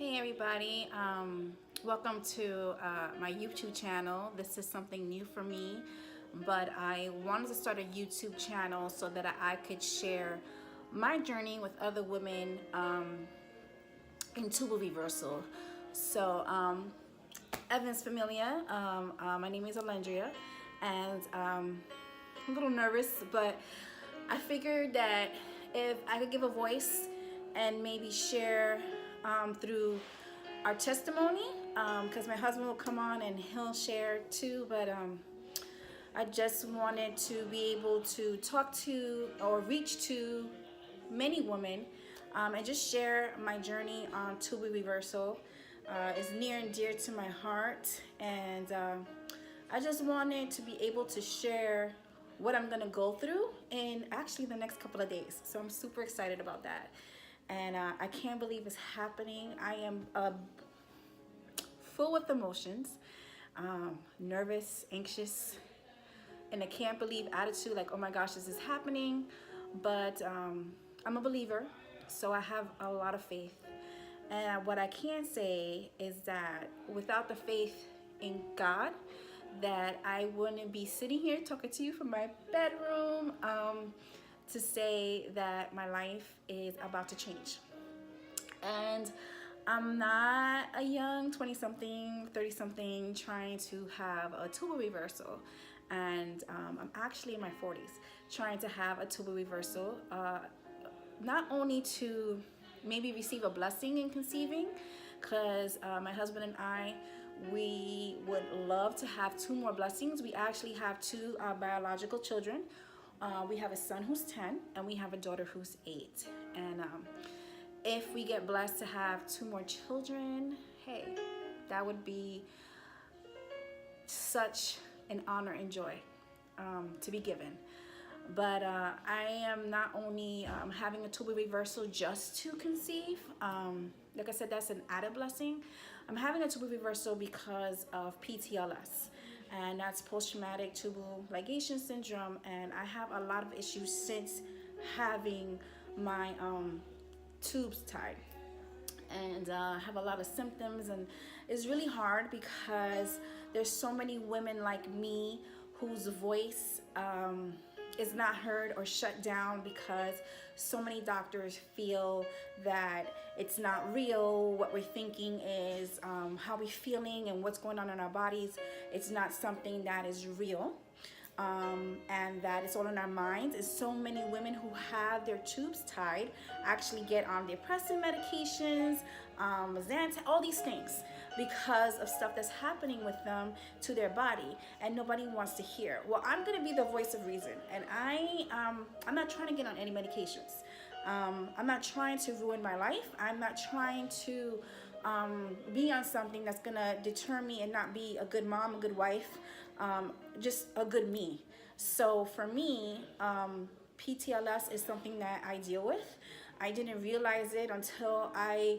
Hey everybody, welcome to my YouTube channel. This is something new for me, but I wanted to start a YouTube channel so that I could share my journey with other women in tubal reversal. So, Evans Familia, my name is Alendria, and I'm a little nervous, but I figured that if I could give a voice and maybe share through our testimony, because my husband will come on and he'll share too, but I just wanted to be able to talk to or reach to many women and just share my journey on tubal reversal. It's near and dear to my heart, and I just wanted to be able to share what I'm gonna go through in actually the next couple of days. So I'm super excited about that. And I can't believe it's happening. I am full with emotions, nervous, anxious, and I can't believe attitude, like, oh my gosh, this is happening. But I'm a believer, so I have a lot of faith. And what I can say is that without the faith in God, that I wouldn't be sitting here talking to you from my bedroom to say that my life is about to change. And I'm not a young 20-something, 30-something trying to have a tubal reversal. And I'm actually in my 40s trying to have a tubal reversal, not only to maybe receive a blessing in conceiving, because my husband and I, we would love to have 2 more blessings. We actually have 2 biological children. We have a son who's 10 and we have a daughter who's 8. And if we get blessed to have 2 more children, hey, that would be such an honor and joy to be given. But I am not only having a tubal reversal just to conceive. Like I said, that's an added blessing. I'm having a tubal reversal because of PTLS, and that's post-traumatic tubal ligation syndrome. And I have a lot of issues since having my tubes tied, and have a lot of symptoms, and it's really hard because there's so many women like me whose voice is not heard or shut down because so many doctors feel that it's not real. What we're thinking is how we're feeling and what's going on in our bodies. It's not something that is real, and that it's all in our minds. And so many women who have their tubes tied actually get on depressant medications, Xanax, all these things, because of stuff that's happening with them to their body, and nobody wants to hear. Well, I'm gonna be the voice of reason, and I'm not trying to get on any medications. I'm not trying to ruin my life. I'm not trying to be on something that's gonna deter me and not be a good mom, a good wife, just a good me. So for me, PTLS is something that I deal with. I didn't realize it until I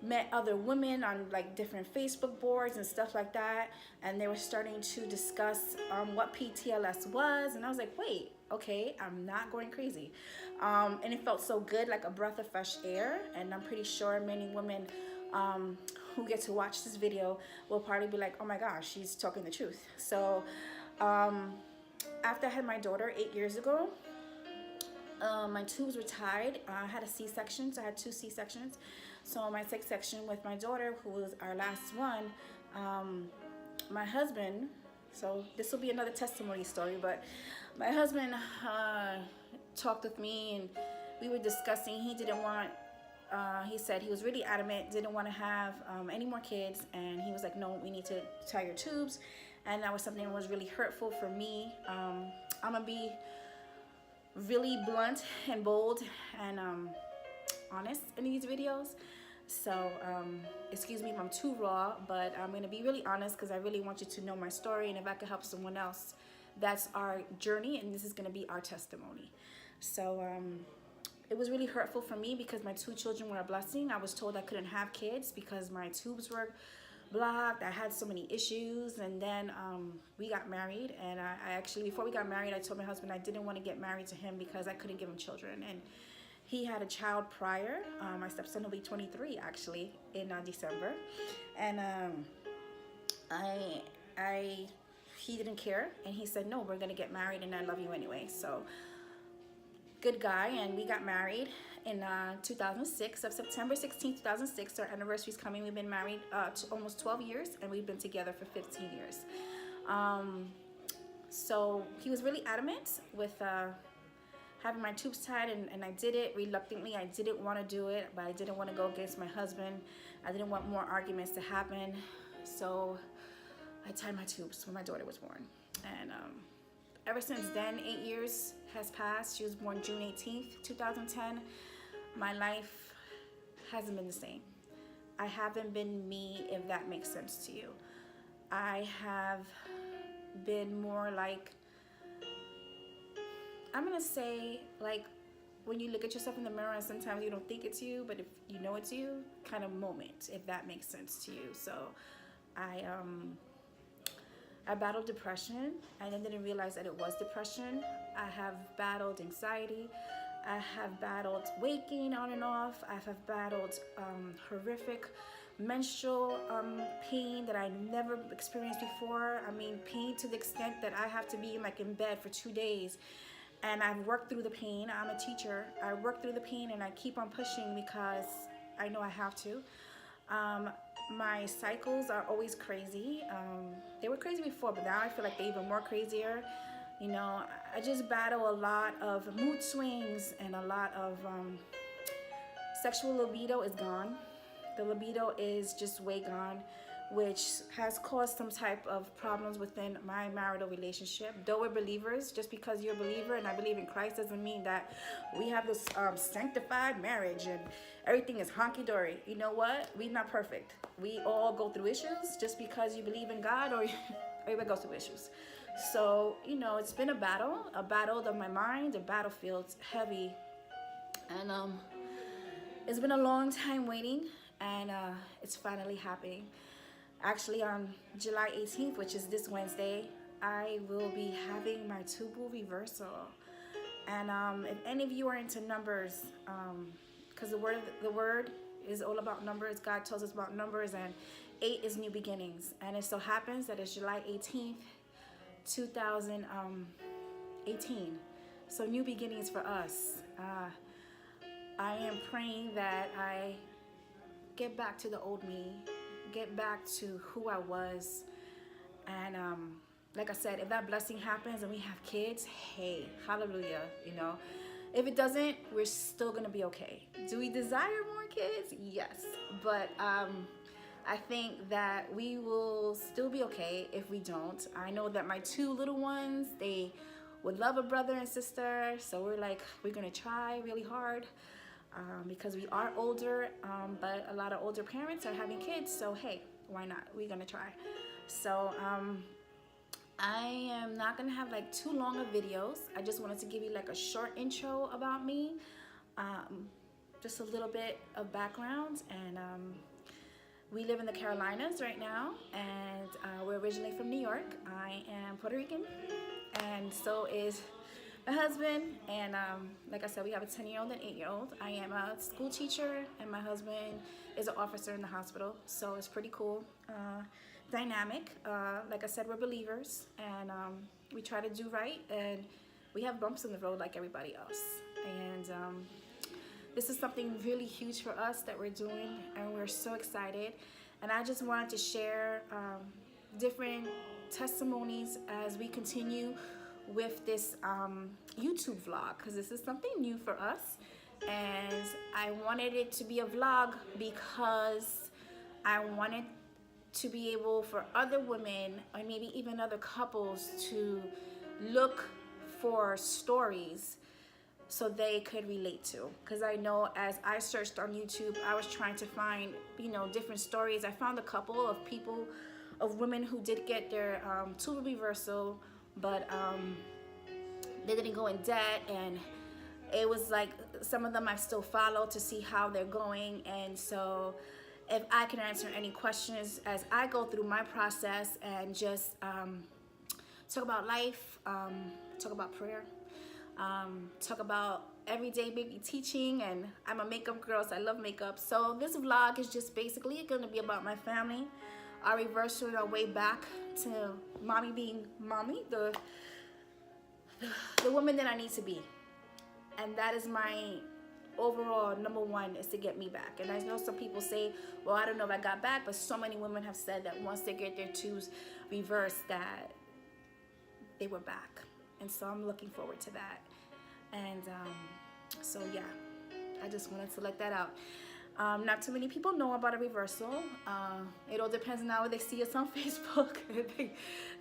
met other women on like different Facebook boards and stuff like that, and they were starting to discuss what PTLS was, and I was like, wait, okay, I'm not going crazy. And it felt so good, like a breath of fresh air. And I'm pretty sure many women who get to watch this video will probably be like, oh my gosh, she's talking the truth. So after I had my daughter 8 years ago, my tubes were tied. I had a C-section, so I had 2 C-sections. So my section with my daughter, who was our last one, my husband, so this will be another testimony story, but my husband talked with me, and we were discussing. He didn't want, he said he was really adamant, didn't want to have any more kids, and he was like, no, we need to tie your tubes. And that was something that was really hurtful for me. I'm gonna be really blunt and bold and honest in these videos, so excuse me if I'm too raw, but I'm gonna be really honest because I really want you to know my story, and if I could help someone else, that's our journey, and this is gonna be our testimony. So it was really hurtful for me because my 2 children were a blessing. I was told I couldn't have kids because my tubes were blocked. I had so many issues, and then we got married, and I actually, before we got married, I told my husband I didn't want to get married to him because I couldn't give him children. And He had a child prior. My stepson will be 23 actually in December, and I I he didn't care, and he said, no, we're gonna get married, and I love you anyway. So good guy, and we got married in 2006, of September 16th, 2006. Our anniversary's coming. We've been married to almost 12 years, and we've been together for 15 years. So he was really adamant with having my tubes tied, and I did it reluctantly. I didn't want to do it, but I didn't want to go against my husband. I didn't want more arguments to happen. So I tied my tubes when my daughter was born. And ever since then, 8 years has passed. She was born June 18th, 2010. My life hasn't been the same. I haven't been me, if that makes sense to you. I have been more like, I'm gonna say, like, when you look at yourself in the mirror and sometimes you don't think it's you, but if you know it's you, kind of moment, if that makes sense to you. So I battled depression, and I didn't realize that it was depression. I have battled anxiety. I have battled waking on and off. I have battled horrific menstrual pain that I never experienced before. I mean, pain to the extent that I have to be like in bed for 2 days. And I've worked through the pain. I'm a teacher. I work through the pain, and I keep on pushing because I know I have to. My cycles are always crazy. They were crazy before, but now I feel like they're even more crazier. You know, I just battle a lot of mood swings, and a lot of sexual libido is gone. The libido is just way gone, which has caused some type of problems within my marital relationship. Though we're believers, just because you're a believer and I believe in Christ doesn't mean that we have this sanctified marriage and everything is honky-dory. You know what? We're not perfect. We all go through issues. Just because you believe in God, or everybody goes through issues. So, you know, it's been a battle of my mind. The battlefield's heavy, and it's been a long time waiting, and it's finally happening. Actually, on July 18th, which is this Wednesday, I will be having my Tubal reversal. And if any of you are into numbers, because the word is all about numbers. God tells us about numbers, and 8 is new beginnings. And it so happens that it's July 18th, 2018. So new beginnings for us. I am praying that I get back to the old me, get back to who I was. And like I said, if that blessing happens and we have kids, hey, hallelujah, you know. If it doesn't, we're still gonna be okay. Do we desire more kids? Yes, but I think that we will still be okay if we don't. I know that my 2 little ones, they would love a brother and sister, so we're gonna try really hard. Because we are older, but a lot of older parents are having kids, so hey, why not? We're gonna try. So I am not gonna have like too long of videos. I just wanted to give you like a short intro about me, just a little bit of background. And we live in the Carolinas right now, and we're originally from New York. I am Puerto Rican, and so is my husband. And like I said, we have a 10-year-old and 8-year-old. I am a school teacher, and my husband is an officer in the hospital, so it's pretty cool. Dynamic. Like I said, we're believers, and we try to do right, and we have bumps in the road like everybody else. And this is something really huge for us that we're doing, and we're so excited. And I just wanted to share different testimonies as we continue with this YouTube vlog, because this is something new for us, and I wanted it to be a vlog because I wanted to be able for other women, or maybe even other couples, to look for stories so they could relate to. Because I know as I searched on YouTube, I was trying to find, you know, different stories. I found a couple of people, of women who did get their tubal reversal, but they didn't go in debt, and it was like some of them I still follow to see how they're going. And so if I can answer any questions as I go through my process, and just talk about life, talk about prayer, talk about everyday baby teaching, and I'm a makeup girl, so I love makeup. So this vlog is just basically going to be about my family, our reversal, our way back to mommy being mommy, the woman that I need to be. And that is my overall number one, is to get me back. And I know some people say, well, I don't know if I got back, but so many women have said that once they get their tubes reversed, that they were back. And so I'm looking forward to that. And so yeah, I just wanted to let that out. Not too many people know about a reversal. It all depends on how they see us on Facebook.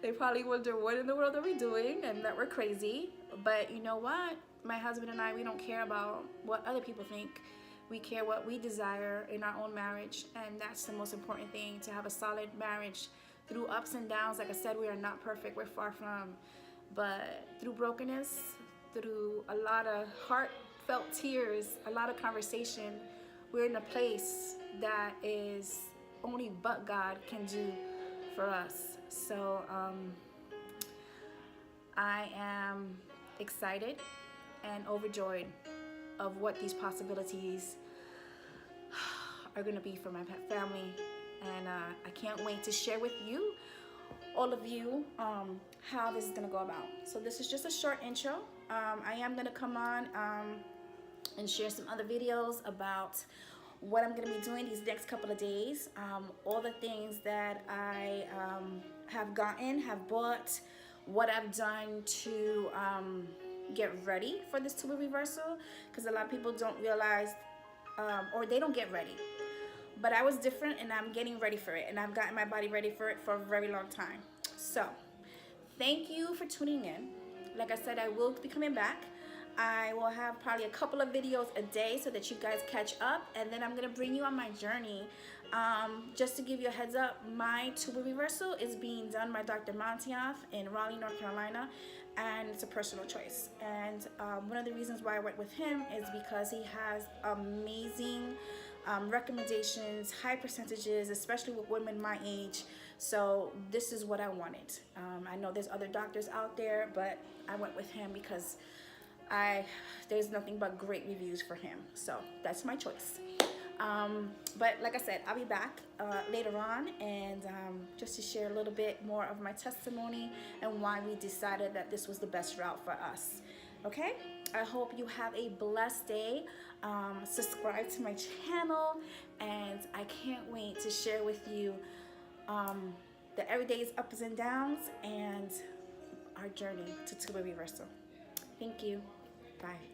They probably wonder, what in the world are we doing, and that we're crazy. But you know what? My husband and I, we don't care about what other people think. We care what we desire in our own marriage, and that's the most important thing, to have a solid marriage through ups and downs. Like I said, we are not perfect. We're far from. But through brokenness, through a lot of heartfelt tears, a lot of conversation, we're in a place that is only but God can do for us. So I am excited and overjoyed of what these possibilities are going to be for my family. And I can't wait to share with you, all of you, how this is going to go about. So this is just a short intro. I am going to come on and share some other videos about what I'm going to be doing these next couple of days. All the things that I have bought, what I've done to get ready for this tubal reversal, because a lot of people don't realize, or they don't get ready. But I was different, and I'm getting ready for it, and I've gotten my body ready for it for a very long time. So thank you for tuning in. Like I said, I will be coming back. I will have probably a couple of videos a day so that you guys catch up, and then I'm gonna bring you on my journey. Just to give you a heads up, my tubal reversal is being done by Dr. Montiath in Raleigh, North Carolina, and it's a personal choice. And one of the reasons why I went with him is because he has amazing recommendations, high percentages, especially with women my age. So this is what I wanted. I know there's other doctors out there, but I went with him because there's nothing but great reviews for him. So that's my choice. But like I said, I'll be back later on, and just to share a little bit more of my testimony and why we decided that this was the best route for us. Okay, I hope you have a blessed day. Subscribe to my channel, and I can't wait to share with you the everyday's ups and downs and our journey to tubal reversal. Thank you. Bye.